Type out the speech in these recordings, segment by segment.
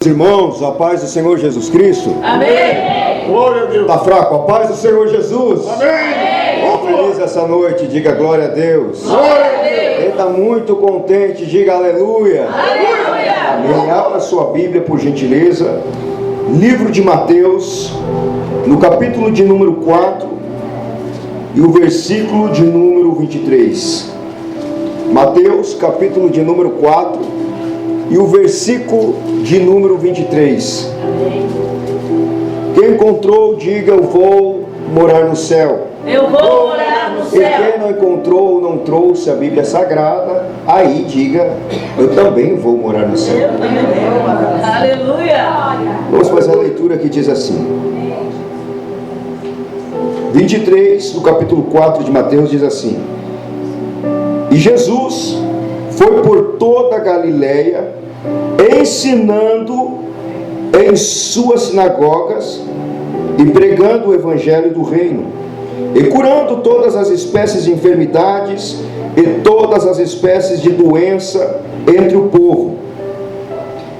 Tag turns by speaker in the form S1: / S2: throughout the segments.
S1: Irmãos, a paz do Senhor Jesus Cristo.
S2: Amém.
S3: Glória a Deus.
S1: Está fraco? A paz do Senhor Jesus.
S3: Amém.
S1: Estou feliz essa noite, diga glória a Deus.
S3: Glória a Deus.
S1: Quem está muito contente, diga aleluia.
S2: Aleluia.
S1: Amém. Abra sua Bíblia, por gentileza. Livro de Mateus, no capítulo de número 4 e o versículo de número 23. Mateus, capítulo de número 4 e o versículo de número 23. Quem encontrou, diga: eu vou morar no céu.
S2: Eu vou morar no
S1: E
S2: céu.
S1: quem não encontrou ou não trouxe a Bíblia Sagrada, aí diga: eu também vou morar no céu.
S2: Eu também vou. Aleluia.
S1: Vamos fazer a leitura que diz assim. 23 do capítulo 4 de Mateus diz assim: E Jesus foi por toda a Galileia, ensinando em suas sinagogas e pregando o evangelho do reino, e curando todas as espécies de enfermidades e todas as espécies de doença entre o povo.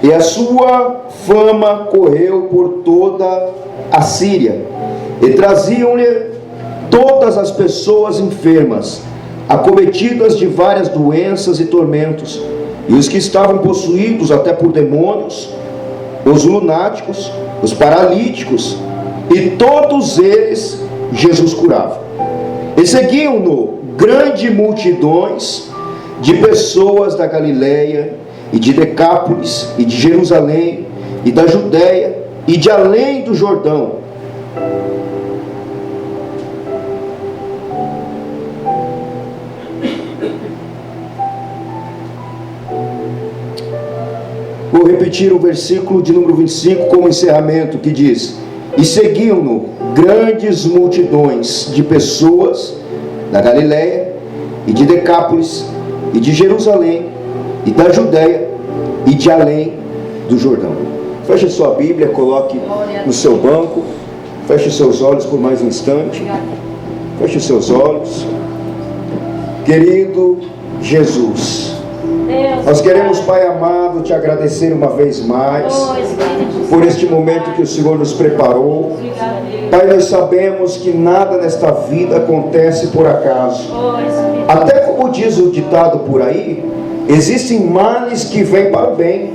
S1: E a sua fama correu por toda a Síria, e traziam-lhe todas as pessoas enfermas, acometidas de várias doenças e tormentos, e os que estavam possuídos até por demônios, os lunáticos, os paralíticos, e todos eles Jesus curava. E seguiam-no grandes multidões de pessoas da Galileia e de Decápolis e de Jerusalém e da Judéia e de além do Jordão. Vou repetir o versículo de número 25 como encerramento, que diz: E seguiam-no grandes multidões de pessoas da Galileia e de Decápolis e de Jerusalém e da Judéia e de além do Jordão. Feche sua Bíblia, coloque no seu banco, feche seus olhos por mais um instante. Feche seus olhos. Querido Jesus, nós queremos, Pai amado, te agradecer uma vez mais por este momento que o Senhor nos preparou. Pai, nós sabemos que nada nesta vida acontece por acaso. Até como diz o ditado por aí, existem males que vêm para o bem.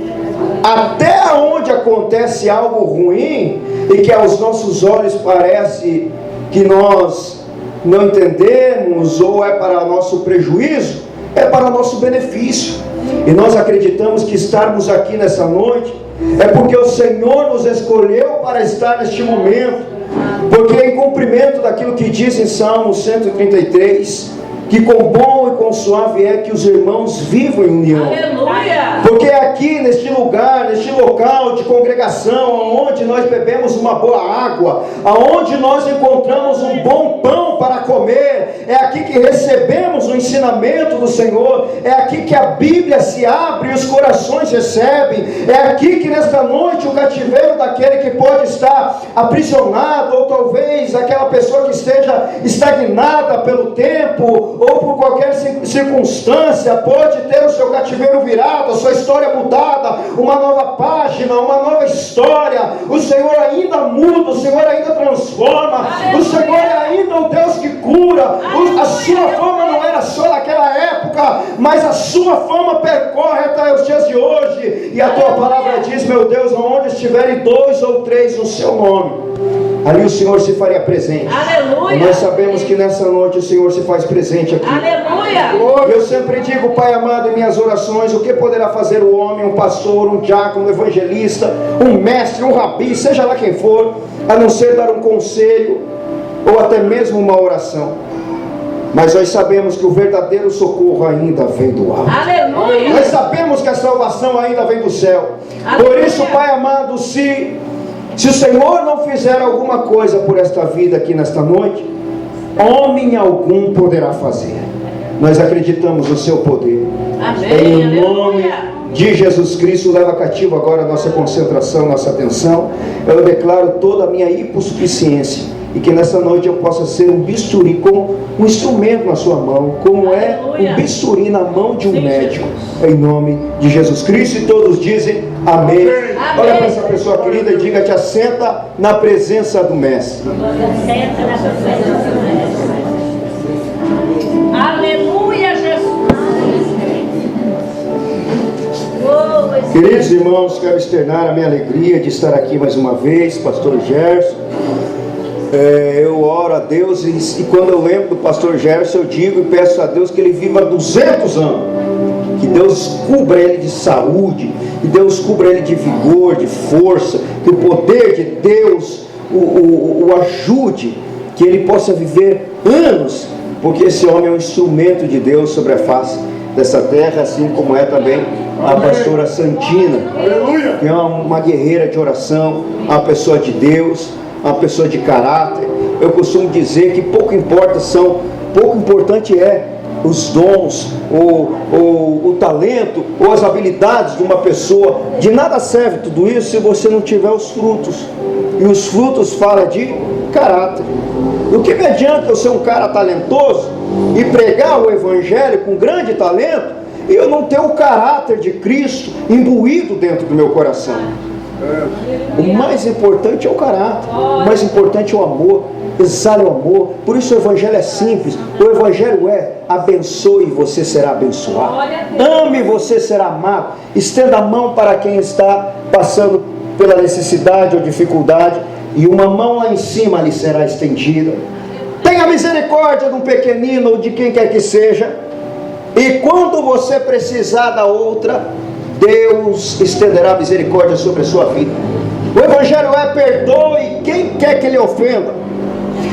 S1: Até onde acontece algo ruim e que aos nossos olhos parece que nós não entendemos ou é para nosso prejuízo, é para nosso benefício. E nós acreditamos que estarmos aqui nessa noite é porque o Senhor nos escolheu para estar neste momento, porque em cumprimento daquilo que diz em Salmo 133, que com bom e com suave é que os irmãos vivam em união.
S2: Aleluia.
S1: Porque é aqui neste lugar, neste local de congregação, onde nós bebemos uma boa água, aonde nós encontramos um bom pão para comer, é aqui que recebemos o ensinamento do Senhor, é aqui que a Bíblia se abre e os corações recebem, é aqui que nesta noite o cativeiro daquele que pode estar aprisionado, ou talvez aquela pessoa que esteja estagnada pelo tempo, ou por qualquer circunstância, pode ter o seu cativeiro virado, a sua história mudada, uma nova página, uma nova história. O Senhor ainda muda, o Senhor ainda transforma, o Senhor é ainda o Deus que cura. A sua fama não era só naquela época, mas a sua fama percorre até os dias de hoje. E a tua palavra diz, meu Deus, onde estiverem 2 ou 3 no seu nome, ali o Senhor se faria presente.
S2: Aleluia.
S1: E nós sabemos que nessa noite o Senhor se faz presente aqui.
S2: Aleluia.
S1: Eu sempre digo, Pai amado, em minhas orações, o que poderá fazer o homem, um pastor, um diácono, um evangelista, um mestre, um rabi, seja lá quem for, a não ser dar um conselho ou até mesmo uma oração. Mas nós sabemos que o verdadeiro socorro ainda vem do alto.
S2: Aleluia.
S1: Nós sabemos que a salvação ainda vem do céu.
S2: Aleluia.
S1: Por isso, Pai amado, se o Senhor não fizer alguma coisa por esta vida aqui nesta noite, homem algum poderá fazer. Nós acreditamos no seu poder.
S2: Amém.
S1: Em nome
S2: Aleluia.
S1: de Jesus Cristo, leva cativo agora a nossa concentração, nossa atenção. Eu declaro toda a minha hipossuficiência e que nessa noite eu possa ser um bisturi, como um instrumento na sua mão, como é um bisturi na mão de um médico, em nome de Jesus Cristo. E todos dizem amém. Olha para essa pessoa querida e diga: te assenta na presença do Mestre.
S2: Assenta na presença do Mestre. Aleluia, Jesus.
S1: Queridos irmãos, quero externar a minha alegria de estar aqui mais uma vez, pastor Gerson. Eu oro a Deus e quando eu lembro do pastor Gerson, eu digo e peço a Deus que ele viva 200 anos, que Deus cubra ele de saúde, que Deus cubra ele de vigor, de força, que o poder de Deus o ajude, que ele possa viver anos, porque esse homem é um instrumento de Deus sobre a face dessa terra, assim como é também a pastora Santina, que é uma guerreira de oração, uma pessoa de Deus, uma pessoa de caráter. Eu costumo dizer que pouco importante é os dons, o talento, ou as habilidades de uma pessoa. De nada serve tudo isso se você não tiver os frutos. E os frutos falam de caráter. O que me adianta eu ser um cara talentoso e pregar o Evangelho com grande talento e eu não ter o caráter de Cristo imbuído dentro do meu coração? O mais importante é o caráter, o mais importante é o amor. Exale o amor. Por isso o Evangelho é simples. O Evangelho é: abençoe e você será abençoado, ame e você será amado, estenda a mão para quem está passando pela necessidade ou dificuldade, e uma mão lá em cima lhe será estendida. Tenha misericórdia de um pequenino ou de quem quer que seja, e quando você precisar da outra, Deus estenderá misericórdia sobre a sua vida. O Evangelho é: perdoe quem quer que lhe ofenda.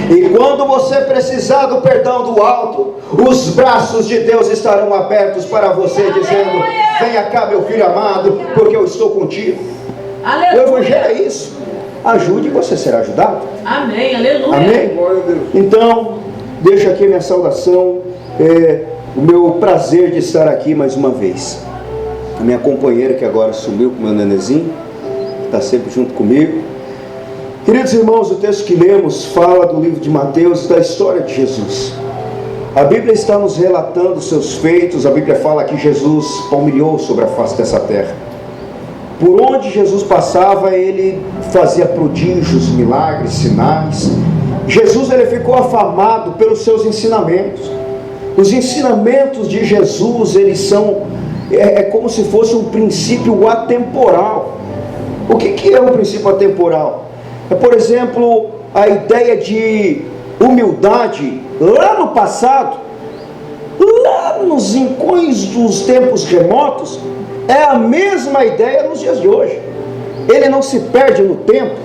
S1: E quando você precisar do perdão do alto, os braços de Deus estarão abertos para você, dizendo: venha cá, meu filho amado, porque eu estou contigo. O Evangelho é isso. Ajude e você será ajudado.
S2: Amém, aleluia.
S1: Amém? Então, deixo aqui minha saudação, o meu prazer de estar aqui mais uma vez. A minha companheira que agora sumiu com o meu nenezinho, que está sempre junto comigo. Queridos irmãos, o texto que lemos fala do livro de Mateus, da história de Jesus. A Bíblia está nos relatando os seus feitos. A Bíblia fala que Jesus palmilhou sobre a face dessa terra. Por onde Jesus passava, ele fazia prodígios, milagres, sinais. Jesus, ele ficou afamado pelos seus ensinamentos. Os ensinamentos de Jesus, eles são como se fosse um princípio atemporal. O que é um princípio atemporal? É, por exemplo, a ideia de humildade lá no passado, lá nos rincões dos tempos remotos, é a mesma ideia nos dias de hoje. Ele não se perde no tempo.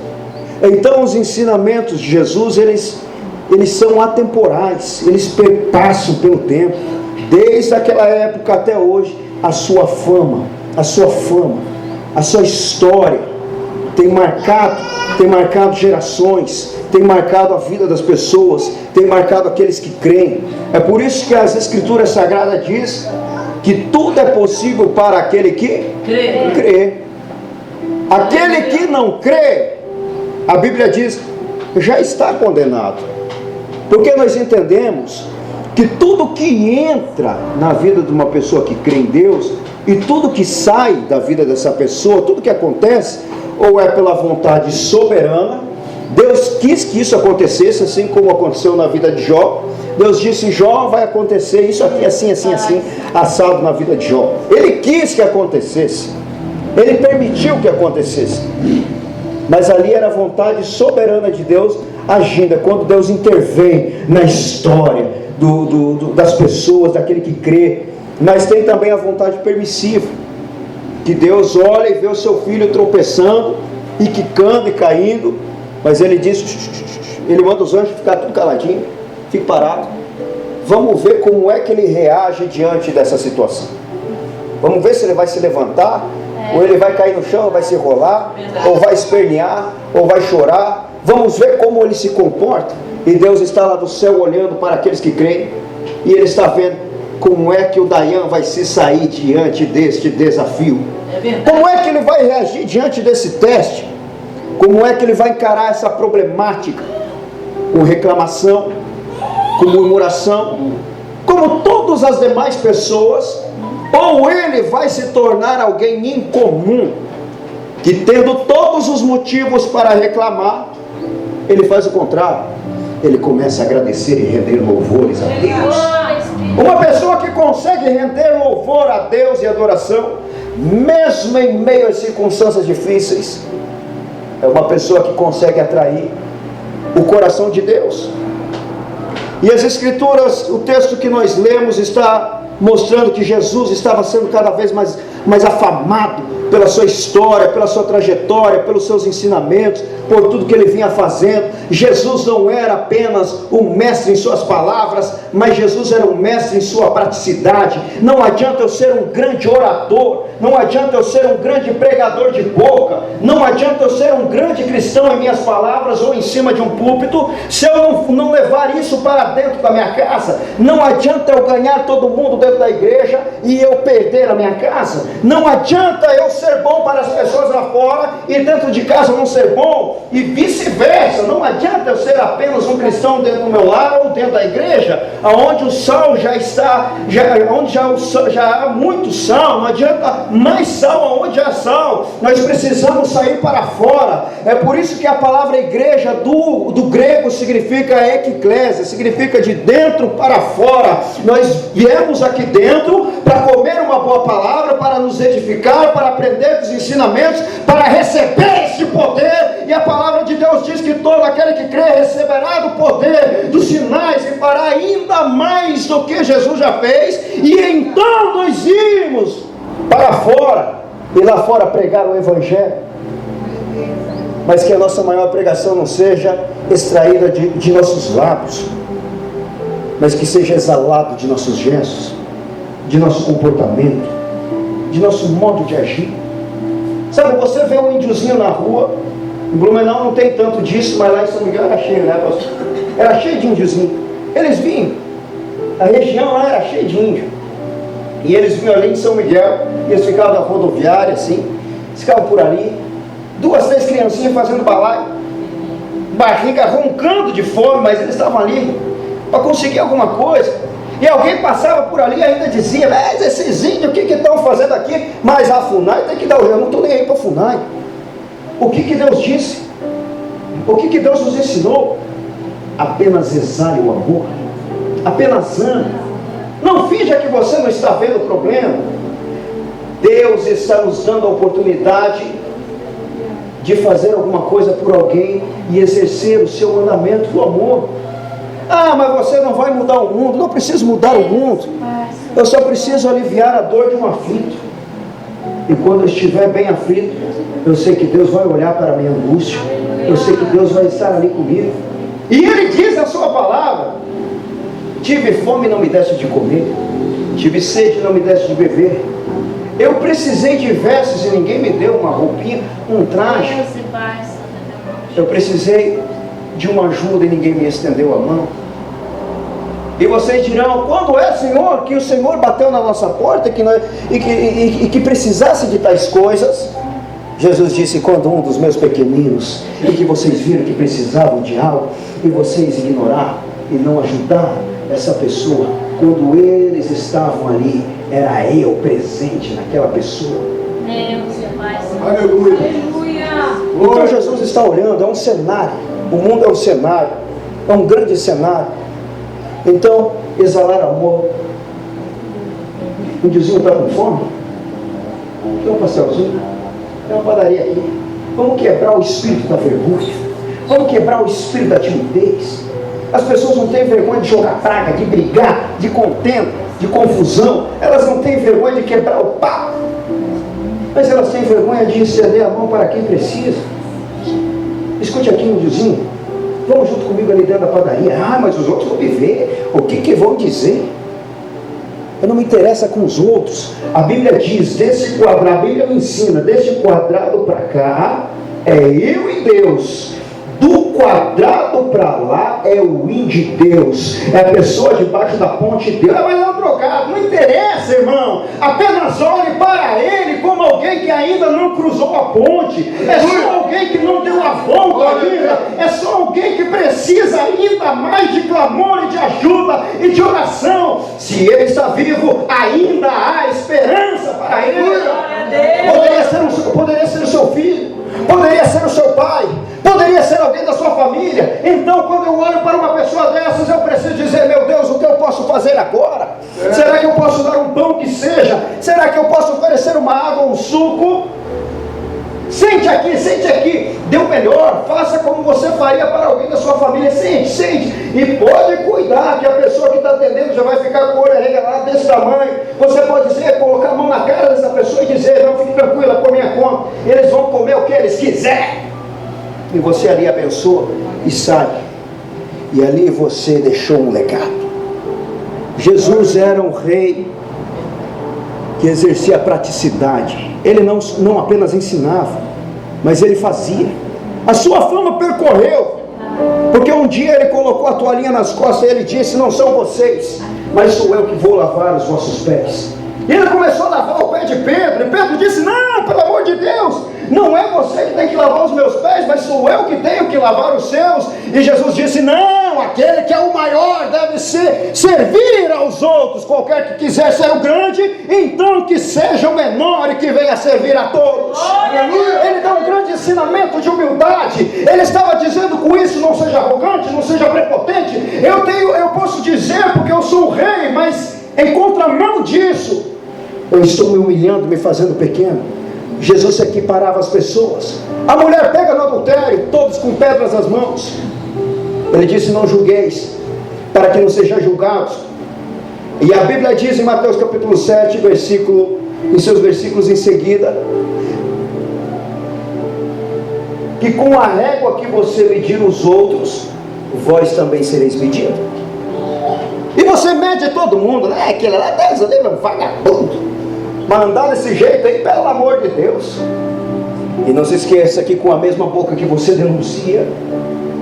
S1: Então os ensinamentos de Jesus, eles são atemporais, eles perpassam pelo tempo, desde aquela época até hoje. A sua fama, a sua história tem marcado gerações, tem marcado a vida das pessoas, tem marcado aqueles que creem. É por isso que as Escrituras Sagradas diz que tudo é possível para aquele que crê. Aquele que não crê, a Bíblia diz, já está condenado. Porque nós entendemos que tudo que entra na vida de uma pessoa que crê em Deus, e tudo que sai da vida dessa pessoa, tudo que acontece, ou é pela vontade soberana. Deus quis que isso acontecesse, assim como aconteceu na vida de Jó. Deus disse: Jó, vai acontecer isso aqui, assim, assado na vida de Jó. Ele quis que acontecesse, ele permitiu que acontecesse, mas ali era a vontade soberana de Deus agindo. É quando Deus intervém na história das pessoas, daquele que crê. Mas tem também a vontade permissiva, que Deus olha e vê o seu filho tropeçando e quicando e caindo, mas ele diz, ele manda os anjos ficar tudo caladinho, fique parado. Vamos ver como é que ele reage diante dessa situação. Vamos ver se ele vai se levantar, ou ele vai cair no chão, ou vai se rolar, ou vai espernear, ou vai chorar. Vamos ver como ele se comporta. E Deus está lá do céu olhando para aqueles que creem, e ele está vendo como é que o Dayan vai se sair diante deste desafio. Como é que ele vai reagir diante desse teste? Como é que ele vai encarar essa problemática? com reclamação, com murmuração, como todas as demais pessoas, ou ele vai se tornar alguém incomum, que tendo todos os motivos para reclamar, ele faz o contrário, ele começa a agradecer e render louvores a Deus. Uma pessoa que consegue render louvor a Deus e adoração, mesmo em meio às circunstâncias difíceis, é uma pessoa que consegue atrair o coração de Deus. E as Escrituras, o texto que nós lemos está mostrando que Jesus estava sendo cada vez mais afamado pela sua história, pela sua trajetória, pelos seus ensinamentos, por tudo que ele vinha fazendo. Jesus não era apenas um mestre em suas palavras, mas Jesus era um mestre em sua praticidade. Não adianta eu ser um grande orador, não adianta eu ser um grande pregador de boca, não adianta eu ser um grande cristão em minhas palavras ou em cima de um púlpito, se eu não levar isso para dentro da minha casa. Não adianta eu ganhar todo mundo dentro da igreja e eu perder a minha casa. Não adianta eu ser bom para as pessoas lá fora e dentro de casa não ser bom, e vice-versa. Não adianta eu ser apenas um cristão dentro do meu lar ou dentro da igreja, onde o sal já está, onde já há muito sal. Não adianta mais sal onde há sal. Nós precisamos sair para fora. É por isso que a palavra igreja do grego significa ekklese, significa de dentro para fora. Nós viemos aqui dentro para comer uma boa palavra, para nos edificar, para aprender dos ensinamentos, para receber esse poder. E a palavra de Deus diz que todo aquele que crê receberá do poder dos sinais e fará ainda mais do que Jesus já fez. E então nós irmos para fora e lá fora pregar o Evangelho. Mas que a nossa maior pregação não seja extraída de nossos lábios, mas que seja exalado de nossos gestos, de nosso comportamento, de nosso modo de agir. Sabe, você vê um índiozinho na rua, em Blumenau não tem tanto disso, mas lá em São Miguel era cheio, né, pastor? Era cheio de índiozinho. Eles vinham, a região lá era cheia de índio, e eles vinham ali em São Miguel, e eles ficavam na rodoviária assim, ficavam por ali, 2, 3 criancinhas fazendo balaio, barriga roncando de fome, mas eles estavam ali para conseguir alguma coisa. E alguém passava por ali e ainda dizia: mas esses índios, o que estão fazendo aqui? Mas a FUNAI tem que dar o jeito. Eu não estou nem aí para a FUNAI. O que Deus disse? O que Deus nos ensinou? Apenas exale o amor, apenas ame. Não finja que você não está vendo o problema. Deus está nos dando a oportunidade de fazer alguma coisa por alguém e exercer o seu mandamento do amor. Ah, mas você não vai mudar o mundo. Não preciso mudar o mundo, eu só preciso aliviar a dor de um aflito. E quando eu estiver bem aflito, eu sei que Deus vai olhar para a minha angústia, eu sei que Deus vai estar ali comigo. E Ele diz a sua palavra: tive fome e não me deste de comer, tive sede e não me deste de beber, eu precisei de vestes e ninguém me deu uma roupinha, um traje, eu precisei de uma ajuda e ninguém me estendeu a mão. E vocês dirão: quando é, Senhor, que o Senhor bateu na nossa porta e que precisasse de tais coisas? Jesus disse: quando um dos meus pequeninos, e que vocês viram que precisavam de algo, e vocês ignoraram e não ajudaram essa pessoa, quando eles estavam ali, era eu presente naquela pessoa.
S3: Aleluia.
S1: Então Jesus está olhando, é um cenário, o mundo é um cenário, é um grande cenário. Então, exalar amor. Um dizinho está com fome? Tem um pastelzinho? Tem uma padaria aqui. Vamos quebrar o espírito da vergonha, vamos quebrar o espírito da timidez. As pessoas não têm vergonha de jogar praga, de brigar, de contenda, de confusão. Elas não têm vergonha de quebrar o papo, mas elas têm vergonha de estender a mão para quem precisa. Escute aqui, um dizinho. Vamos junto comigo ali dentro da padaria. Ah, mas os outros vão me ver. O que vão dizer? Eu não me interessa com os outros. A Bíblia diz, desse quadrado, a Bíblia me ensina, desse quadrado para cá é eu e Deus. Do quadrado para lá é o in de Deus. É a pessoa debaixo da ponte de Deus. Ah, mas é um drogado. Não interessa, irmão. Apenas olhe para ele como alguém que ainda não cruzou a ponte. É só alguém que não deu a volta ainda. é só alguém que precisa ainda mais de clamor e de ajuda e de oração. Se ele está vivo, ainda há esperança para ele. Poderia ser o seu filho, poderia ser o seu pai, poderia ser alguém da sua família. Então, quando eu olho para uma pessoa dessas, eu preciso dizer: meu Deus, o que eu posso fazer agora? Será que eu posso dar um pão que seja? Será que eu posso oferecer uma água ou um suco? Sente aqui, dê o melhor, faça como você faria para alguém da sua família. Sente, e pode cuidar que a pessoa que está atendendo já vai ficar com o olho arregalado desse tamanho. Você pode dizer, colocar a mão na cara dessa pessoa e dizer: não, fique tranquila, por minha conta, eles vão comer o que eles quiserem. E você ali abençoa e sai, e ali você deixou um legado. Jesus era um rei que exercia a praticidade. Ele não apenas ensinava, mas ele fazia. A sua fama percorreu, porque um dia ele colocou a toalhinha nas costas e ele disse: não são vocês, mas sou eu que vou lavar os vossos pés. E ele começou a lavar o pé de Pedro, e Pedro disse: não, pelo amor de Deus, não é você que tem que lavar os meus pés, mas sou eu que tenho que lavar os seus. E Jesus disse: não, aquele que é o maior deve servir aos outros. Qualquer que quiser ser o grande, então que seja o menor e que venha servir a todos. Ele dá um grande ensinamento de humildade. Ele estava dizendo com isso: não seja arrogante, não seja prepotente. Eu posso dizer porque eu sou o rei, mas em contramão disso, eu estou me humilhando, me fazendo pequeno. Jesus se equiparava às pessoas. A mulher pega no adultério, todos com pedras nas mãos. Ele disse: não julgueis, para que não sejam julgados. E a Bíblia diz em Mateus capítulo 7, em seus versículos em seguida, que com a régua que você medir os outros, vós também sereis medidos. E você mede todo mundo, né? Aquele lá, Deus, ali é um vagabundo. Mas andar desse jeito aí, pelo amor de Deus. E não se esqueça que com a mesma boca que você denuncia,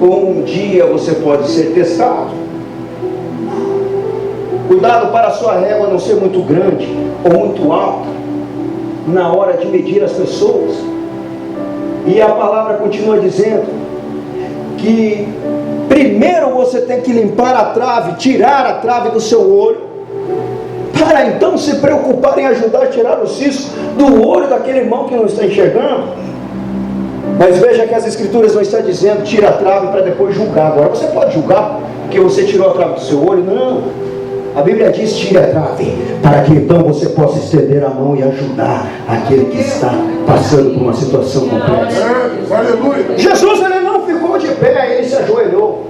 S1: um dia você pode ser testado. Cuidado para a sua régua não ser muito grande ou muito alta na hora de medir as pessoas. E a palavra continua dizendo que primeiro você tem que limpar a trave, tirar a trave do seu olho, para então se preocupar em ajudar a tirar o cisco do olho daquele irmão que não está enxergando. Mas veja que as escrituras não estão dizendo: tira a trave para depois julgar. Agora você pode julgar porque você tirou a trave do seu olho? Não, a Bíblia diz: tira a trave, para que então você possa estender a mão e ajudar aquele que está passando por uma situação complexa. Aleluia. Jesus, ele não ficou de pé, ele se ajoelhou.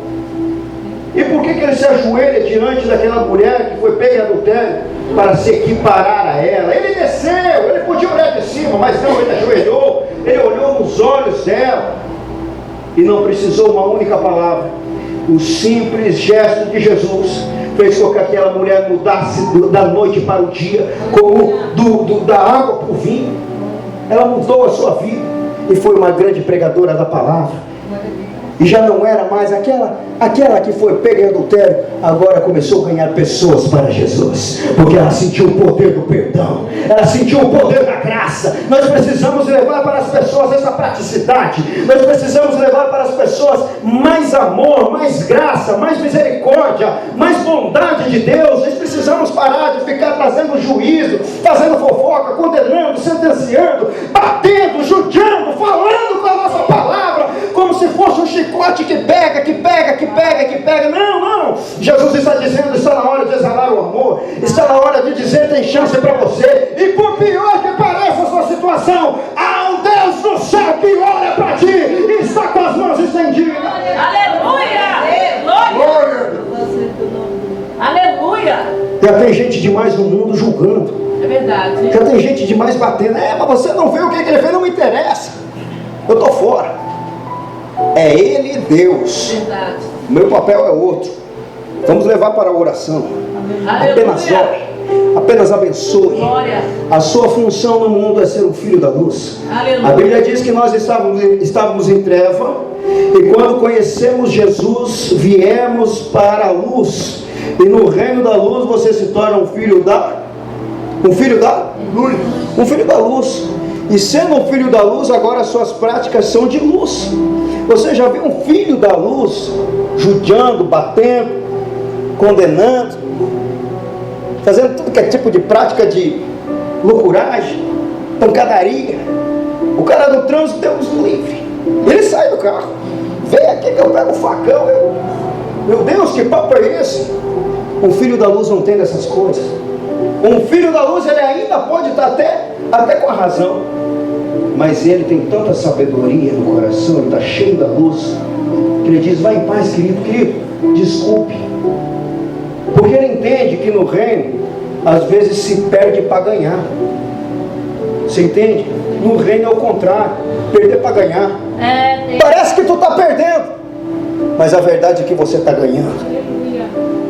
S1: E por que ele se ajoelha diante daquela mulher que foi pega em adultério? Para se equiparar a ela. Ele desceu, ele podia olhar de cima, mas não, ele ajoelhou, ele olhou nos olhos dela e não precisou uma única palavra. O simples gesto de Jesus fez com que aquela mulher mudasse da noite para o dia, como da água para o vinho. Ela mudou a sua vida e foi uma grande pregadora da palavra. E já não era mais aquela que foi pega em adultério. Agora começou a ganhar pessoas para Jesus, porque ela sentiu o poder do perdão, ela sentiu o poder da graça. Nós precisamos levar para as pessoas essa praticidade. Nós precisamos levar para as pessoas mais amor, mais graça, mais misericórdia, mais bondade de Deus. Nós precisamos parar de ficar trazendo juízo, fazendo fofoca, condenando, sentenciando, batendo, judiando, falando com a nossa palavra como se fosse um chicote que pega. Não. Jesus está dizendo: está na hora de exalar o amor, está na hora de dizer: tem chance para você. E por pior que pareça a sua situação, há um Deus no céu que olha para ti e está com as mãos estendidas.
S2: Aleluia! Glória! Aleluia!
S1: Já tem gente demais no mundo julgando.
S2: É verdade.
S1: Já tem gente demais batendo. Mas você não vê o que ele fez, não me interessa. Eu estou fora. É Ele e Deus.
S2: Verdade.
S1: O meu papel é outro. Vamos levar para a oração. Apenas ore, apenas abençoe.
S2: Glória.
S1: A sua função no mundo é ser um filho da luz.
S2: Aleluia.
S1: A Bíblia diz que nós estávamos em treva, e quando conhecemos Jesus, viemos para a luz. E no reino da luz você se torna um filho da luz. Um filho da luz. E sendo um filho da luz, agora as suas práticas são de luz. Você já viu um filho da luz judiando, batendo, condenando, fazendo tudo que é tipo de prática de loucuragem, pancadaria? O cara do trânsito, Deus o livre, ele sai do carro, vem aqui que eu pego o facão. Meu Deus, que papo é esse? Um filho da luz não tem dessas coisas. Um filho da luz, ele ainda pode estar até com a razão, mas ele tem tanta sabedoria no coração, ele está cheio da luz, que ele diz: vai em paz, querido, desculpe. Porque ele entende que no reino, às vezes se perde para ganhar. Você entende? No reino é o contrário, perder para ganhar. Parece que tu está perdendo, mas a verdade é que você está ganhando,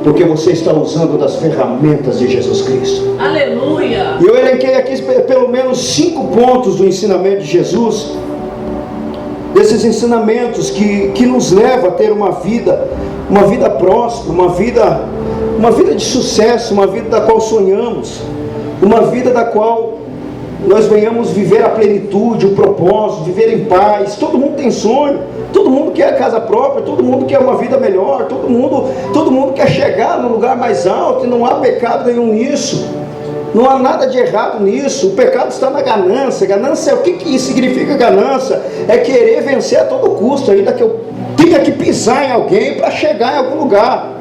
S1: porque você está usando das ferramentas de Jesus Cristo.
S2: Aleluia!
S1: E eu elenquei aqui pelo menos 5 pontos do ensinamento de Jesus, desses ensinamentos que nos levam a ter uma vida próspera, uma vida de sucesso, uma vida da qual sonhamos, uma vida da qual nós venhamos viver a plenitude, o propósito, viver em paz. Todo mundo tem sonho, todo mundo quer casa própria, todo mundo quer uma vida melhor, todo mundo quer chegar no lugar mais alto, e não há pecado nenhum nisso, não há nada de errado nisso. O pecado está na ganância. Ganância, o que significa ganância? É querer vencer a todo custo, ainda que eu tenha que pisar em alguém para chegar em algum lugar.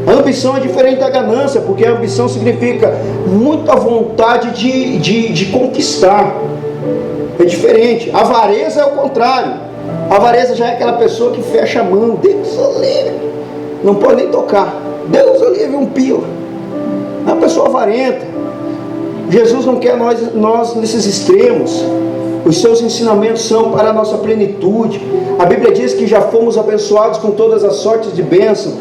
S1: A ambição é diferente da ganância, porque a ambição significa muita vontade de conquistar. É diferente. A avareza é o contrário. A avareza já é aquela pessoa que fecha a mão. Deus o livre, não pode nem tocar. Deus o livre, um pila. É uma pessoa avarenta. Jesus não quer nós nesses extremos. Os seus ensinamentos são para a nossa plenitude. A Bíblia diz que já fomos abençoados com todas as sortes de bênção.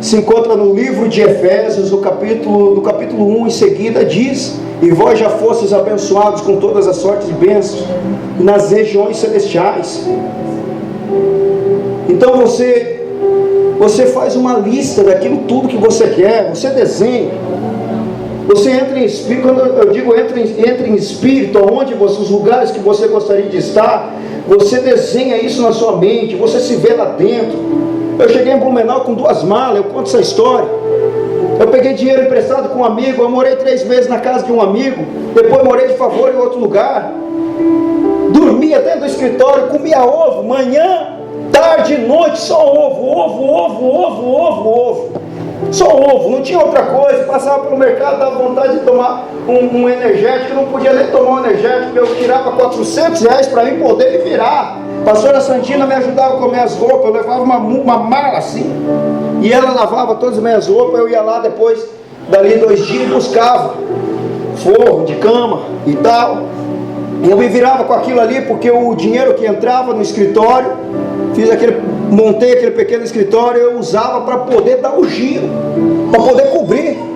S1: Se encontra no livro de Efésios, no capítulo 1, em seguida diz: e vós já fostes abençoados com todas as sortes de bênçãos nas regiões celestiais. Então você faz uma lista daquilo tudo que você quer, você desenha, você entra em espírito. Quando eu digo entra em espírito, aonde os lugares que você gostaria de estar, você desenha isso na sua mente, você se vê lá dentro. Eu cheguei em Blumenau com 2 malas, eu conto essa história. Eu peguei dinheiro emprestado com um amigo, eu morei 3 meses na casa de um amigo, depois morei de favor em outro lugar, dormia dentro do escritório, comia ovo, manhã, tarde e noite, só ovo, só ovo, não tinha outra coisa. Passava pelo mercado, dava vontade de tomar um energético, não podia nem tomar um energético, eu tirava R$400 para mim poder me virar. A pastora Santina me ajudava a comer as roupas, eu levava uma mala assim, e ela lavava todas as minhas roupas. Eu ia lá depois, dali 2 dias, buscava forro de cama e tal, e eu me virava com aquilo ali, porque o dinheiro que entrava no escritório, montei aquele pequeno escritório, eu usava para poder dar o giro, para poder cobrir.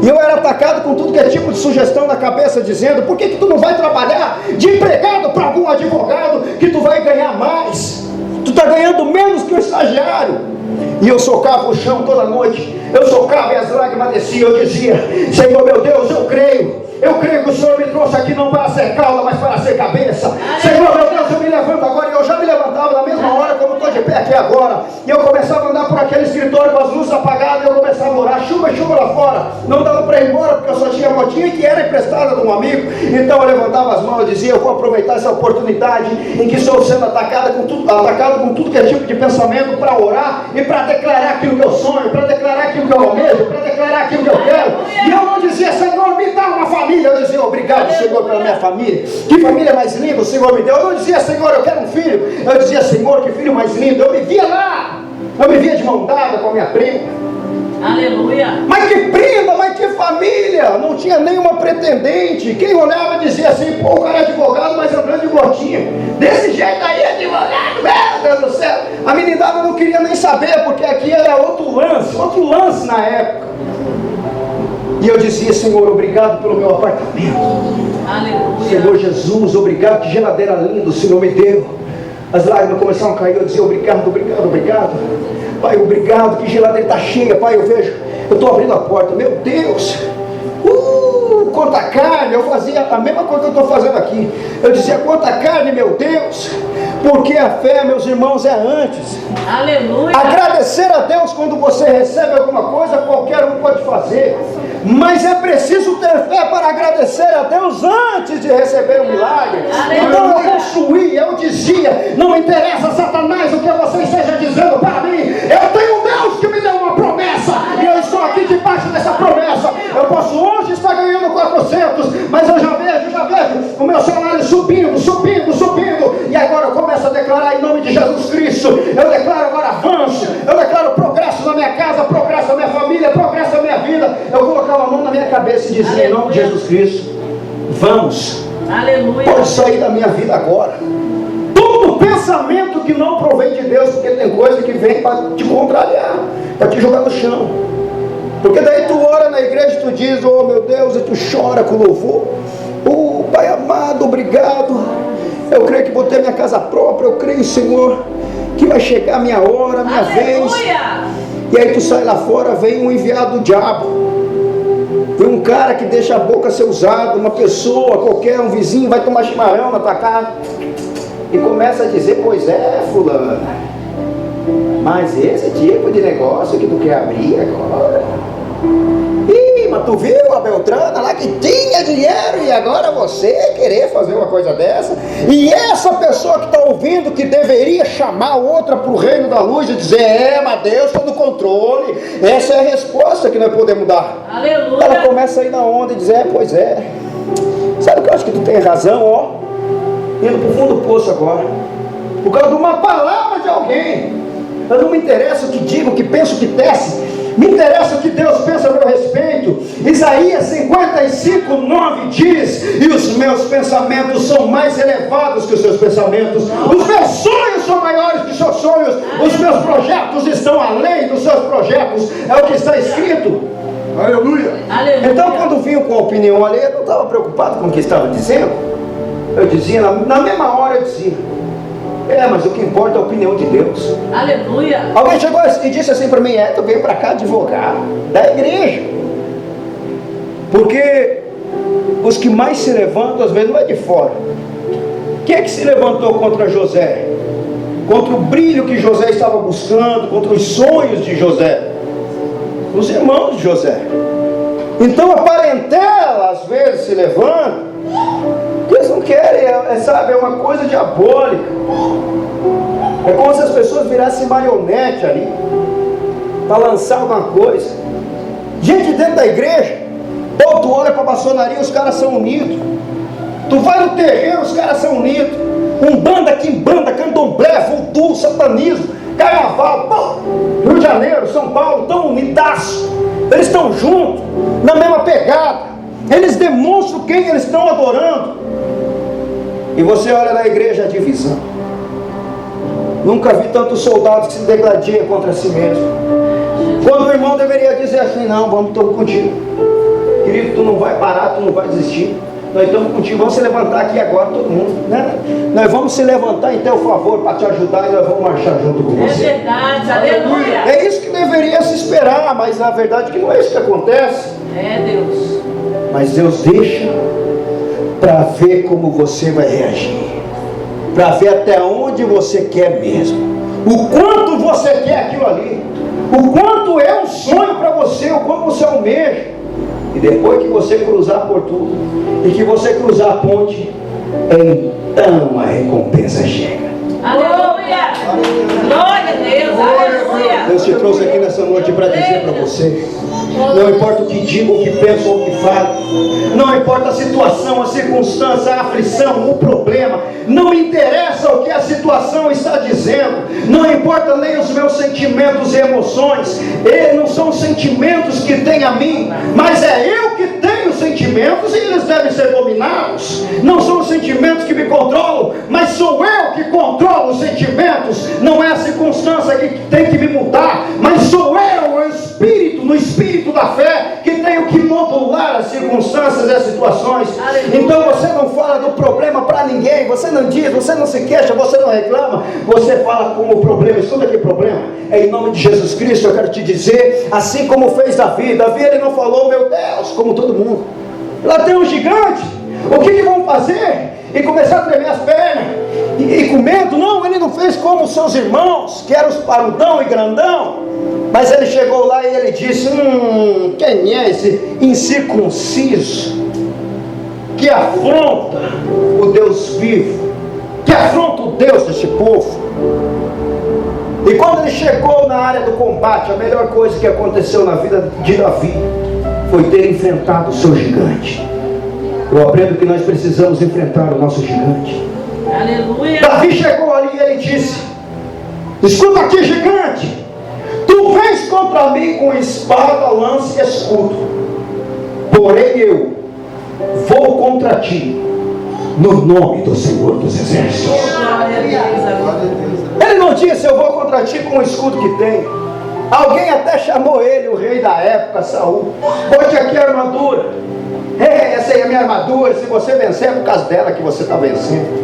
S1: E eu era atacado com tudo que é tipo de sugestão na cabeça, dizendo: por que tu não vai trabalhar de empregado para algum advogado, que tu vai ganhar mais? Tu está ganhando menos que o estagiário. E eu socava o chão toda noite, eu socava e as lágrimas desciam. Eu dizia: Senhor meu Deus, eu creio que o Senhor me trouxe aqui não para ser cauda, mas para ser cabeça. Senhor meu Deus, eu me levanto agora. E eu já me levantava na mesma hora como estou de pé aqui agora. E eu começava a andar por aquele escritório com as luzes apagadas. E eu começava a orar, chuva lá fora. Não dava para ir embora, porque eu só tinha a motinha que era emprestada de um amigo. Então eu levantava as mãos e dizia: eu vou aproveitar essa oportunidade em que estou sendo atacado com tudo que é tipo de pensamento, para orar e para declarar aquilo que eu sonho, para declarar aquilo que eu almejo, para declarar aquilo que eu quero. E eu não dizia: Senhor, me dá uma família. Eu dizia: obrigado, Senhor, pela minha família. Que família mais linda o Senhor me deu. Eu não dizia: Senhor, eu quero um filho. Eu dizia: Senhor, que filho mais lindo. Eu me via lá, eu me via de mão dada com a minha prima.
S2: Aleluia.
S1: Mas que prima, mas que família. Não tinha nenhuma pretendente. Quem olhava dizia assim: pô, o cara é advogado, mas andando de botinha. Desse jeito aí, advogado, meu Deus do céu. A meninada não queria nem saber, porque aqui era outro lance na época. E eu dizia: Senhor, obrigado pelo meu apartamento.
S2: Aleluia.
S1: Senhor Jesus, obrigado, que geladeira linda o Senhor me deu. As lágrimas começaram a cair. Eu dizia: obrigado. Pai, obrigado, que geladeira está cheia. Pai, eu estou abrindo a porta. Meu Deus, o quanto à carne, eu fazia a mesma coisa que eu estou fazendo aqui. Eu dizia, quanto à carne, meu Deus, porque a fé, meus irmãos, é antes.
S2: Aleluia.
S1: Agradecer a Deus quando você recebe alguma coisa, qualquer um pode fazer. Mas é preciso ter fé para agradecer a Deus antes de receber o milagre. Então eu construí, eu dizia, não interessa, Satanás, o que você esteja dizendo para mim. Eu tenho um Deus que me deu uma promessa, e eu estou aqui debaixo dessa promessa. Eu posso hoje estar ganhando 400, mas eu já vejo o meu salário subindo, e agora eu começo a declarar em nome de Jesus Cristo. Eu declaro agora avanço, eu declaro progresso na minha casa, progresso na minha família, progresso na minha vida. Eu colocava a mão na minha cabeça e dizia, em nome de Jesus Cristo, vamos.
S2: Aleluia.
S1: Pode sair da minha vida agora. Todo pensamento que não provém de Deus, porque tem coisa que vem para te contrariar, para te jogar no chão. Porque daí tu ora na igreja e tu diz, oh meu Deus, e tu chora com louvor. Oh Pai amado, obrigado. Eu creio que vou ter minha casa própria. Eu creio, Senhor, que vai chegar a minha hora, a minha vez. E aí tu sai lá fora, vem um enviado do diabo. Vem um cara que deixa a boca ser usada, uma pessoa qualquer, um vizinho vai tomar chimarrão na tua casa e começa a dizer, pois é, fulano, mas esse tipo de negócio que tu quer abrir agora, ih, mas tu viu a Beltrana lá que tinha dinheiro e agora você querer fazer uma coisa dessa? E essa pessoa que está ouvindo, que deveria chamar outra para o reino da luz e dizer, mas Deus está no controle, essa é a resposta que nós podemos dar.
S2: Aleluia.
S1: Ela começa a ir na onda e dizer, pois é, sabe o que eu acho que tu tem razão, ó, indo para o fundo do poço agora, por causa de uma palavra de alguém. Mas não me interessa o que digo, o que penso, o que tece. Me interessa o que Deus pensa a meu respeito. Isaías 55:9 diz, e os meus pensamentos são mais elevados que os seus pensamentos, os meus sonhos são maiores que os seus sonhos, os meus projetos estão além dos seus projetos. É o que está escrito. Aleluia. Então quando vinham com a opinião alheia, eu não estava preocupado com o que estava dizendo. Eu dizia, na mesma hora eu dizia, mas o que importa é a opinião de Deus.
S2: Aleluia.
S1: Alguém chegou e disse assim para mim, tu veio para cá advogar da igreja. Porque os que mais se levantam, às vezes não é de fora. Quem é que se levantou contra José? Contra o brilho que José estava buscando, contra os sonhos de José? Os irmãos de José. Então a parentela às vezes se levanta. Eles não querem, sabe, é uma coisa diabólica. É como se as pessoas virassem marionete ali para lançar alguma coisa. Gente dentro da igreja, tu olha para a maçonaria, os caras são unidos. Tu vai no terreiro, os caras são unidos. Umbanda, quimbanda, candomblé, voodoo, satanismo, carnaval, Rio de Janeiro, São Paulo, estão unidaços. Eles estão juntos, na mesma pegada. Eles demonstram quem eles estão adorando. E você olha na igreja a divisão. Nunca vi tantos soldados que se degladiam contra si mesmo. Quando o irmão deveria dizer assim, não, vamos todos contigo. Querido, tu não vai parar, tu não vai desistir. Nós estamos contigo, vamos se levantar aqui agora, todo mundo, né? Nós vamos se levantar em teu favor para te ajudar e nós vamos marchar junto com você.
S2: É verdade, aleluia.
S1: É isso que deveria se esperar, mas a verdade é que não é isso que acontece.
S2: É Deus.
S1: Mas Deus deixa para ver como você vai reagir, para ver até onde você quer mesmo, o quanto você quer aquilo ali, o quanto é um sonho para você, o quanto você almeja. E depois que você cruzar por tudo, e que você cruzar a ponte, então a recompensa chega.
S2: Aleluia. Glória a Deus. Aleluia.
S1: Deus te trouxe aqui nessa noite para dizer para você, não importa o que diga, o que pensa ou o que fala, não importa a situação, a circunstância, a aflição, o problema, não interessa o que a situação está dizendo, não importa nem os meus sentimentos e emoções, eles não são sentimentos que têm a mim, mas é eu que tenho sentimentos e eles devem ser dominados. Não são os sentimentos que me controlam, mas sou eu que controlo os sentimentos. Não é a circunstância que tem que me mudar, mas sou eu, o Espírito, no Espírito da fé, que tenho que modular as circunstâncias e as situações. Então você não fala do problema para ninguém, você não diz, você não se queixa, você não reclama, você fala como o problema. Escuta que problema, é em nome de Jesus Cristo. Eu quero te dizer, assim como fez Davi, ele não falou, meu Deus, como todo mundo. Lá tem um gigante. O que vão fazer? E começar a tremer as pernas. E com medo. Não, ele não fez como os seus irmãos, que eram os parudão e grandão. Mas ele chegou lá e ele disse: quem é esse incircunciso que afronta o Deus vivo, que afronta o Deus deste povo? E quando ele chegou na área do combate, a melhor coisa que aconteceu na vida de Davi foi ter enfrentado o seu gigante. Eu aprendo que nós precisamos enfrentar o nosso gigante.
S2: Aleluia.
S1: Davi chegou ali e ele disse: escuta aqui, gigante, tu vens contra mim com espada, lança e escudo, porém eu vou contra ti no nome do Senhor dos Exércitos. Ele não disse: eu vou contra ti com o escudo que tem. Alguém até chamou ele, o rei da época, Saul. Bote aqui a armadura. Essa aí é a minha armadura. Se você vencer, é por causa dela que você está vencendo.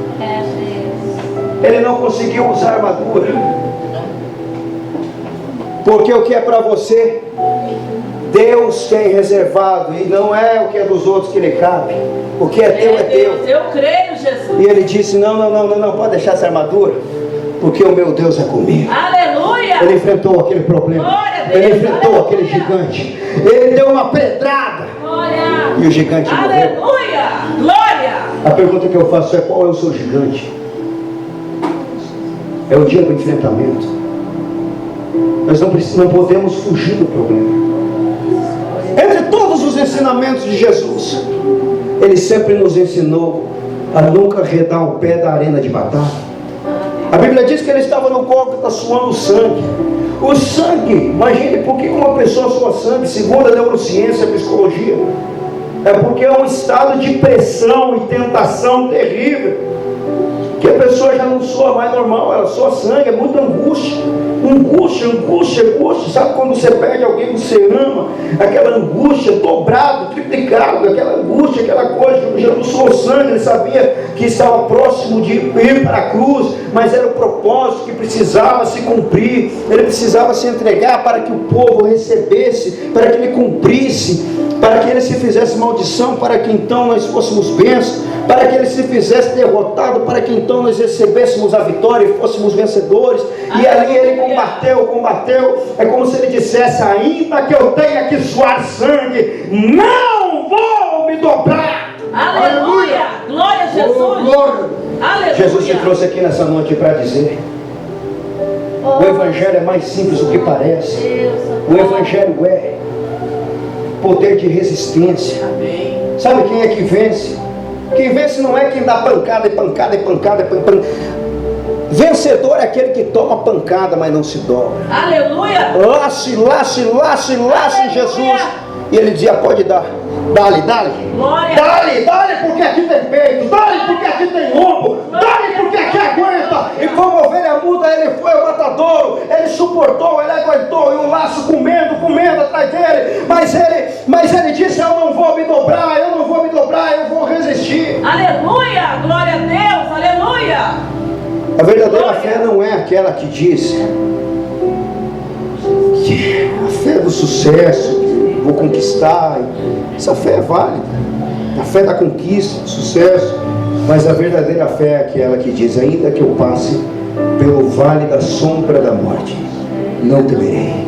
S1: Ele não conseguiu usar a armadura, porque o que é para você, Deus tem reservado, e não é o que é dos outros que lhe cabe. O que é teu é teu.
S2: Eu creio, Jesus.
S1: E ele disse: não, pode deixar essa armadura, porque o meu Deus é comigo.
S2: Aleluia.
S1: Ele enfrentou aquele problema.
S2: Glória a Deus.
S1: Ele enfrentou
S2: Aleluia.
S1: aquele gigante. Ele deu uma pedrada.
S2: Glória.
S1: E o gigante morreu.
S2: Aleluia. Glória.
S1: A pergunta que eu faço é: qual é o seu gigante? É o dia do enfrentamento. Nós não podemos fugir do problema. Entre todos os ensinamentos de Jesus, Ele sempre nos ensinou a nunca arredar o pé da arena de batalha. A Bíblia diz que Ele estava no Gólgota suando sangue. O sangue, imagine por que uma pessoa sua sangue, segundo a neurociência e a psicologia, é porque é um estado de pressão e tentação terrível, que a pessoa já não soa mais normal, ela soa sangue, é muita angústia. Angústia. Sabe quando você perde alguém que você ama? Aquela angústia dobrado, triplicado, aquela angústia, aquela coisa. Jesus soou sangue, ele sabia que estava próximo de ir para a cruz, mas era o propósito que precisava se cumprir. Ele precisava se entregar para que o povo recebesse, para que ele cumprisse, para que ele se fizesse maldição, para que então nós fôssemos bênçãos, para que ele se fizesse derrotado, para que então nós recebêssemos a vitória e fôssemos vencedores. E ali ele combateu. É como se ele dissesse: ainda que eu tenha que suar sangue, não vou me dobrar.
S2: Aleluia. Glória a Jesus.
S1: Glória.
S2: Aleluia.
S1: Jesus te trouxe aqui nessa noite para dizer: o Evangelho é mais simples do que parece. O Evangelho é poder de resistência.
S2: Amém.
S1: Sabe quem é que vence? Quem vence não é quem dá pancada. Vencedor é aquele que toma pancada, mas não se dobra.
S2: Aleluia.
S1: Lace em Jesus. E ele dizia: pode dar. Dale.
S2: Glória.
S1: Dale, porque aqui tem peito. Dale, porque aqui tem ombro. Dale, porque aqui aguenta. E como ovelha muda, ele foi ao matadouro. Ele suportou, ele aguentou. E o laço comendo atrás dele. Mas ele disse: eu não vou me dobrar, eu vou resistir.
S2: Aleluia. Glória a Deus. Aleluia.
S1: A verdadeira fé não é aquela que diz que a fé do sucesso, que vou conquistar. Essa fé é válida, a fé da conquista, do sucesso. Mas a verdadeira fé é aquela que diz: ainda que eu passe pelo vale da sombra da morte, não temerei.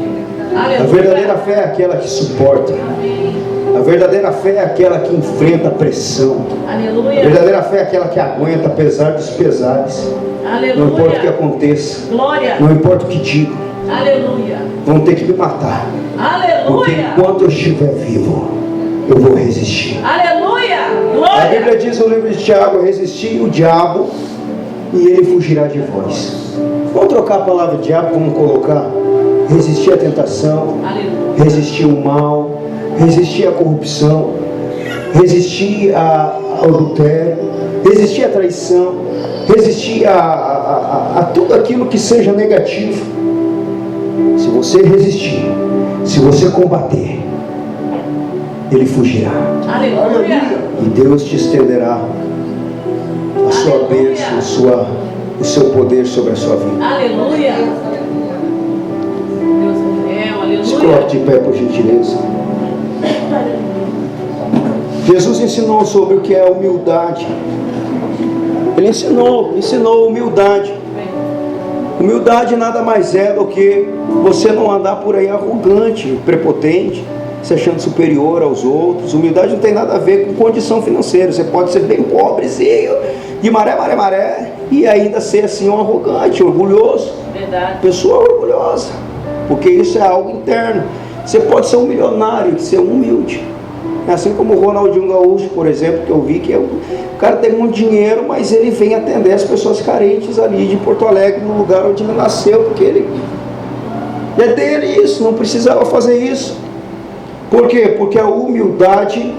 S1: A verdadeira fé é aquela que suporta. A verdadeira fé é aquela que enfrenta a pressão.
S2: Aleluia.
S1: A verdadeira fé é aquela que aguenta apesar dos pesares.
S2: Aleluia.
S1: Não importa o que aconteça.
S2: Glória.
S1: Não importa o que digam.
S2: Aleluia.
S1: Vão ter que me matar. Porque
S2: Aleluia.
S1: enquanto eu estiver vivo, eu vou resistir.
S2: Aleluia.
S1: A
S2: Glória.
S1: Bíblia diz no livro de Tiago: resistir o diabo e ele fugirá de vós. Vamos trocar a palavra diabo, vamos colocar resistir à tentação,
S2: Aleluia.
S1: resistir o mal, resistir à corrupção, resistir ao adultério, resistir à traição, resistir a tudo aquilo que seja negativo. Se você resistir, se você combater, ele fugirá.
S2: Aleluia.
S1: E Deus te estenderá a sua
S2: Aleluia.
S1: bênção, o seu poder sobre a sua vida.
S2: Aleluia. Deus é fiel.
S1: Se
S2: Aleluia.
S1: coloque de pé, por gentileza. Jesus ensinou sobre o que é humildade. Ele ensinou humildade. Humildade nada mais é do que você não andar por aí arrogante, prepotente, se achando superior aos outros. Humildade não tem nada a ver com condição financeira. Você pode ser bem pobrezinho, de maré, e ainda ser assim um arrogante, orgulhoso.
S2: Verdade.
S1: Pessoa orgulhosa, porque isso é algo interno. Você pode ser um milionário e ser humilde. Assim como o Ronaldinho Gaúcho, por exemplo, que eu vi que o cara tem muito dinheiro, mas ele vem atender as pessoas carentes ali de Porto Alegre, no lugar onde ele nasceu, porque ele é dele isso, não precisava fazer isso. Por quê? Porque a humildade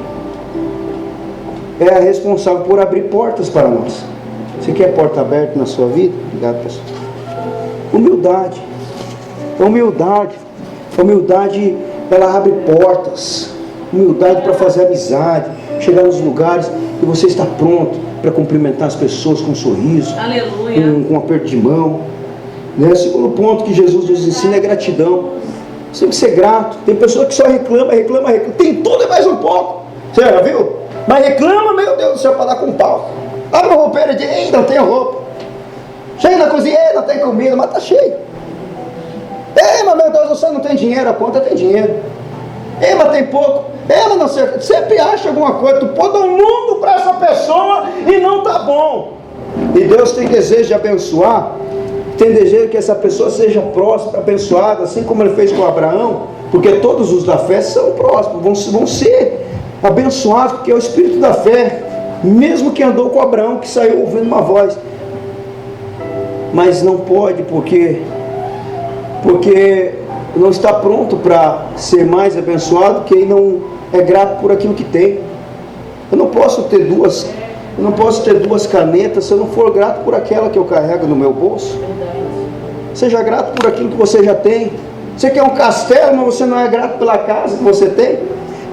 S1: é a responsável por abrir portas para nós. Você quer porta aberta na sua vida? Obrigado, pessoal. Humildade. Humildade, ela abre portas. Humildade para fazer amizade, chegar nos lugares e você está pronto para cumprimentar as pessoas com um sorriso, com um aperto de mão. O segundo ponto que Jesus nos ensina é gratidão. Você tem que ser grato. Tem pessoa que só reclama. Tem tudo e mais um pouco. Você já viu? Mas reclama, meu Deus do céu, para dar com pau. Abre o roupeiro e diz: ei, não tem roupa. Chega na cozinha, ei, não tem comida, mas está cheio. Ei, mas meu Deus do céu, não tem dinheiro, a conta tem dinheiro. Ei, mas tem pouco. Ei, mas não sei. Sempre acha alguma coisa. Tu pode dar um mundo para essa pessoa e não está bom. E Deus tem desejo de abençoar. Tem desejo que essa pessoa seja próspera, abençoada, assim como Ele fez com Abraão. Porque todos os da fé são prósperos, vão ser abençoados, porque é o espírito da fé. Mesmo que andou com Abraão, que saiu ouvindo uma voz. Mas não pode, porque não está pronto para ser mais abençoado, que ele não é grato por aquilo que tem. Eu não posso ter duas canetas se eu não for grato por aquela que eu carrego no meu bolso. Seja grato por aquilo que você já tem. Você quer um castelo, mas você não é grato pela casa que você tem.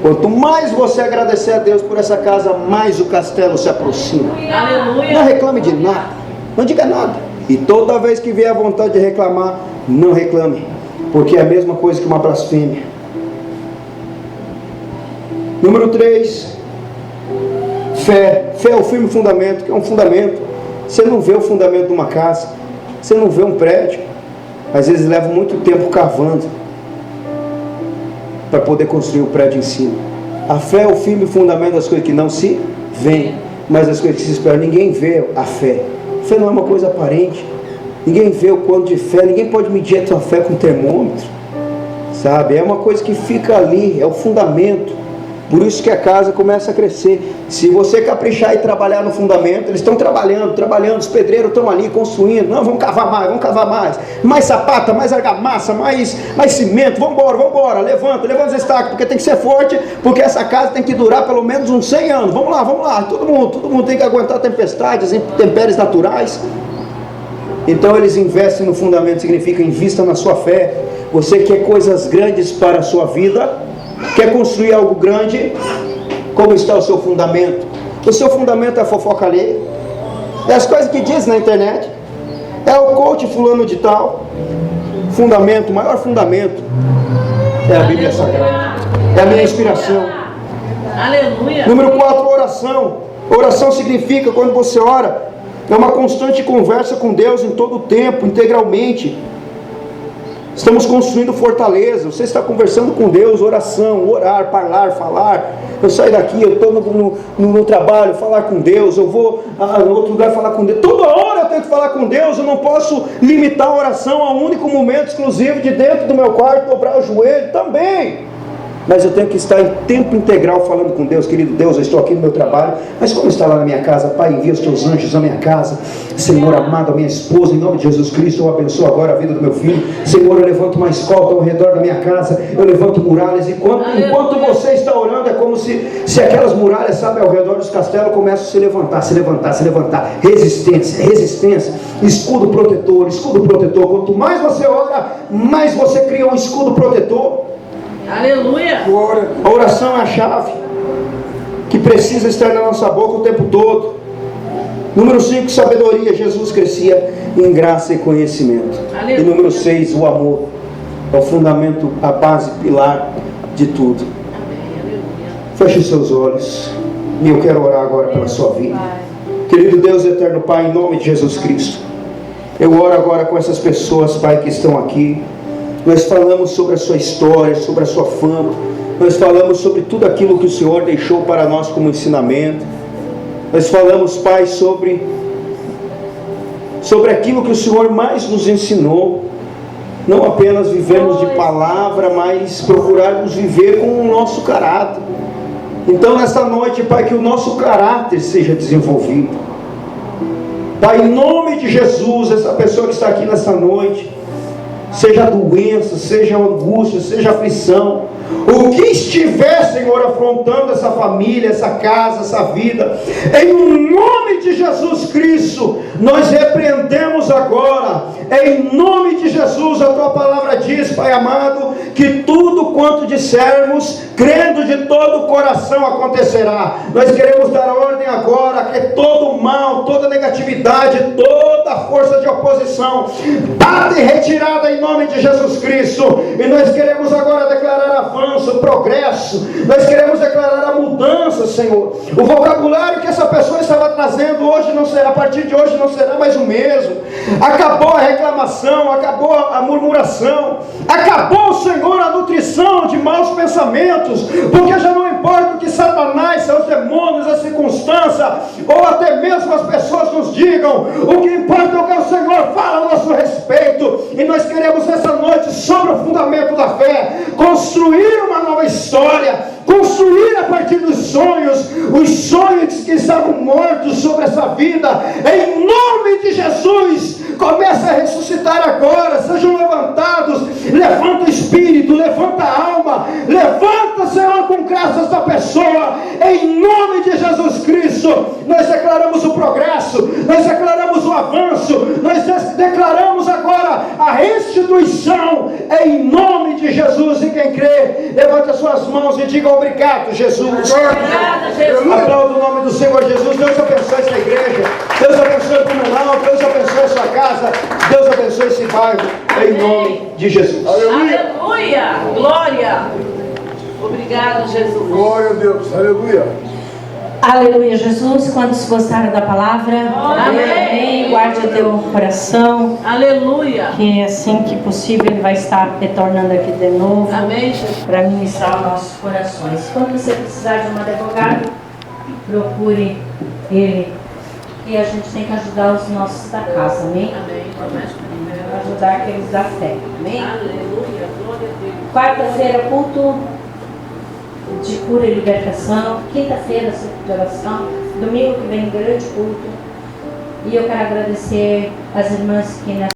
S1: Quanto mais você agradecer a Deus por essa casa, mais o castelo se aproxima.
S2: Aleluia.
S1: Não reclame de nada, não diga nada. E toda vez que vier a vontade de reclamar, não reclame, porque é a mesma coisa que uma blasfêmia. Número 3, fé. Fé é o firme fundamento. Que é um fundamento? Você não vê o fundamento de uma casa, você não vê um prédio. Às vezes leva muito tempo cavando para poder construir o prédio em cima. A fé é o firme fundamento das coisas que não se veem, mas as coisas que se esperam. Ninguém vê a fé. A fé não é uma coisa aparente. Ninguém vê o quanto de fé. Ninguém pode medir a tua fé com termômetro, sabe? É uma coisa que fica ali, é o fundamento. Por isso que a casa começa a crescer. Se você caprichar e trabalhar no fundamento, eles estão trabalhando, os pedreiros estão ali construindo. Não, vamos cavar mais. Mais sapata, mais argamassa, mais cimento. Vamos embora. Levanta as estacas, porque tem que ser forte, porque essa casa tem que durar pelo menos uns 100 anos. Vamos lá. Todo mundo tem que aguentar tempestades, intempéries naturais. Então eles investem no fundamento, significa invista na sua fé. Você quer coisas grandes para a sua vida? Quer construir algo grande? Como está o seu fundamento? O seu fundamento é a fofoca alheia? É as coisas que diz na internet? É o coach fulano de tal? Fundamento, o maior fundamento é a Bíblia Sagrada. É a minha inspiração.
S2: Aleluia.
S1: Número 4, oração. Oração significa, quando você ora, é uma constante conversa com Deus em todo o tempo, integralmente. Estamos construindo fortaleza. Você está conversando com Deus, oração, orar, falar. Eu saio daqui, eu estou no trabalho, falar com Deus. Eu vou em outro lugar falar com Deus. Toda hora eu tenho que falar com Deus. Eu não posso limitar a oração a um único momento exclusivo de dentro do meu quarto, dobrar o joelho também. Mas eu tenho que estar em tempo integral falando com Deus. Querido Deus, eu estou aqui no meu trabalho, mas como está lá na minha casa? Pai, envia os teus anjos à minha casa. Senhor amado, a minha esposa, em nome de Jesus Cristo, eu abençoo agora a vida do meu filho. Senhor, eu levanto uma escolta ao redor da minha casa, eu levanto muralhas. Enquanto você está orando, é como se aquelas muralhas, sabe, ao redor dos castelos começam a se levantar. Resistência, escudo protetor. Quanto mais você ora, mais você cria um escudo protetor.
S2: Aleluia.
S1: A oração é a chave que precisa estar na nossa boca o tempo todo. Número 5, sabedoria. Jesus crescia em graça e conhecimento. Aleluia. E número 6, o amor. É o fundamento, a base, pilar de tudo. Feche os seus olhos. E eu quero orar agora pela sua vida. Querido Deus eterno Pai, em nome de Jesus Cristo, eu oro agora com essas pessoas, Pai, que estão aqui. Nós falamos sobre a sua história, sobre a sua fama. Nós falamos sobre tudo aquilo que o Senhor deixou para nós como ensinamento. Nós falamos, Pai, sobre aquilo que o Senhor mais nos ensinou. Não apenas vivemos de palavra, mas procurarmos viver com o nosso caráter. Então nesta noite, Pai, que o nosso caráter seja desenvolvido. Pai, em nome de Jesus, essa pessoa que está aqui nesta noite, seja doença, seja angústia, seja aflição, o que estiver, Senhor, afrontando essa família, essa casa, essa vida, em nome de Jesus Cristo, nós repreendemos agora, em nome de Jesus. A tua palavra diz, Pai amado, que tudo quanto dissermos, crendo de todo o coração, acontecerá. Nós queremos dar ordem agora, que todo mal, toda negatividade, toda força de oposição, bata e retirada em nome de Jesus Cristo. E nós queremos agora declarar avanço, progresso. Nós queremos declarar a mudança, Senhor. O vocabulário que essa pessoa estava trazendo hoje não será, a partir de hoje não será mais o mesmo. Acabou a reclamação, acabou a murmuração, acabou, Senhor, a nutrição de maus pensamentos, porque já não importa o que Satanás, seus demônios, a circunstância, ou até mesmo as pessoas nos digam, o que importa é o que o Senhor fala a nosso respeito. E nós queremos nessa noite, sobre o fundamento da fé, construir uma nova história, construir a partir dos sonhos, os sonhos que estavam mortos sobre essa vida, em nome de Jesus. Começa a ressuscitar agora, sejam levantados, levanta o espírito, levanta a alma, levanta, Senhor, com graça esta pessoa, em nome de Jesus Cristo. Nós declaramos o progresso, nós declaramos o avanço, nós declaramos agora a restituição, em nome de Jesus. E quem crê, levante as suas mãos e diga obrigado, Jesus.
S2: Obrigada, Jesus.
S1: Aplauda o nome do Senhor Jesus. Deus abençoe essa igreja, Deus abençoe o comunal, Deus abençoe a sua casa, Deus abençoe esse bairro, em nome de Jesus.
S2: Aleluia. Glória. Obrigado, Jesus.
S4: Glória a Deus. Aleluia.
S3: Aleluia, Jesus. Quantos gostaram da palavra?
S2: Amém.
S3: Guarde o teu coração.
S2: Aleluia.
S3: Que assim que possível Ele vai estar retornando aqui de novo.
S2: Amém, Jesus.
S3: Para ministrar os nossos corações. Quando você precisar de um advogado, procure ele. E a gente tem que ajudar os nossos da casa, amém?
S2: Amém.
S3: Ajudar aqueles da fé, amém?
S2: Aleluia. Glória a Deus.
S3: Quarta-feira, culto de cura e libertação. Quinta-feira, culto de oração. Domingo que vem, grande culto. E eu quero agradecer as irmãs que